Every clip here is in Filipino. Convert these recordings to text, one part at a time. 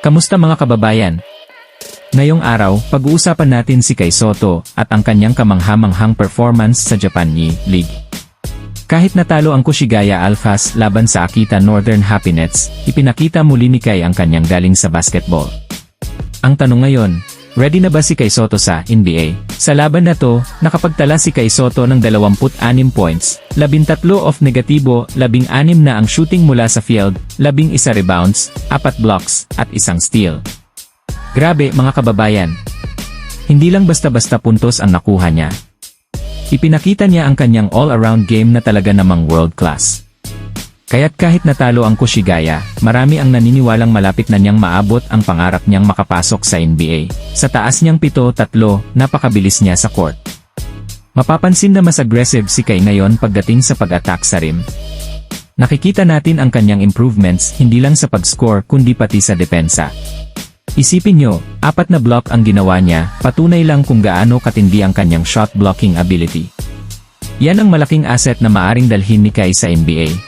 Kamusta mga kababayan? Ngayong araw, pag-uusapan natin si Kai Sotto at ang kanyang kamangha-manghang performance sa Japan League. Kahit natalo ang Kushigaya Alphas laban sa Akita Northern Happinets, ipinakita muli ni Kai ang kanyang galing sa basketball. Ang tanong ngayon, ready na ba si Kai Sotto sa NBA? Sa laban na to, nakapagtala si Kai Sotto ng 26 points, 13 off negatibo, 16 na ang shooting mula sa field, 11 rebounds, 4 blocks, at 1 steal. Grabe mga kababayan! Hindi lang basta-basta puntos ang nakuha niya. Ipinakita niya ang kanyang all-around game na talaga namang world class. Kaya't kahit natalo ang Kushigaya, marami ang naniniwalang malapit na niyang maabot ang pangarap niyang makapasok sa NBA. Sa taas niyang 7-3, napakabilis niya sa court. Mapapansin na mas aggressive si Kai ngayon pagdating sa pag-attack sa rim. Nakikita natin ang kanyang improvements hindi lang sa pag-score kundi pati sa depensa. Isipin nyo, 4 na block ang ginawa niya, patunay lang kung gaano katindi ang kanyang shot blocking ability. Yan ang malaking asset na maaring dalhin ni Kai sa NBA.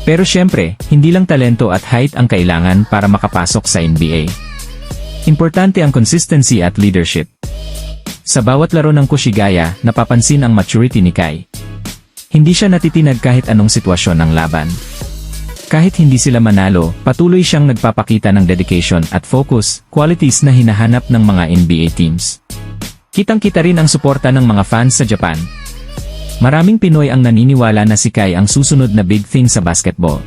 Pero syempre, hindi lang talento at height ang kailangan para makapasok sa NBA. Importante ang consistency at leadership. Sa bawat laro ng Kushigaya, napapansin ang maturity ni Kai. Hindi siya natitinag kahit anong sitwasyon ng laban. Kahit hindi sila manalo, patuloy siyang nagpapakita ng dedication at focus, qualities na hinahanap ng mga NBA teams. Kitang-kita rin ang suporta ng mga fans sa Japan. Maraming Pinoy ang naniniwala na si Kai ang susunod na big thing sa basketball.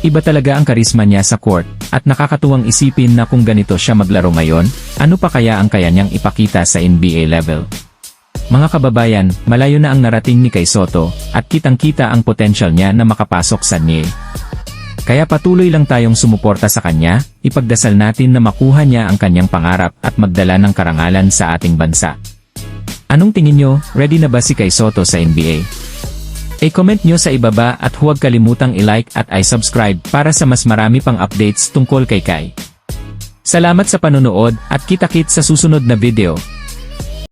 Iba talaga ang karisma niya sa court, at nakakatuwang isipin na kung ganito siya maglaro ngayon, ano pa kaya ang kaya niyang ipakita sa NBA level. Mga kababayan, malayo na ang narating ni Kai Sotto, at kitang-kita ang potensyal niya na makapasok sa NBA. Kaya patuloy lang tayong sumuporta sa kanya, ipagdasal natin na makuha niya ang kanyang pangarap at magdala ng karangalan sa ating bansa. Anong tingin nyo, ready na ba si Kai Sotto sa NBA? I-comment nyo sa ibaba at huwag kalimutang i-like at i-subscribe para sa mas marami pang updates tungkol kay Kai. Salamat sa panonood at kita-kits sa susunod na video.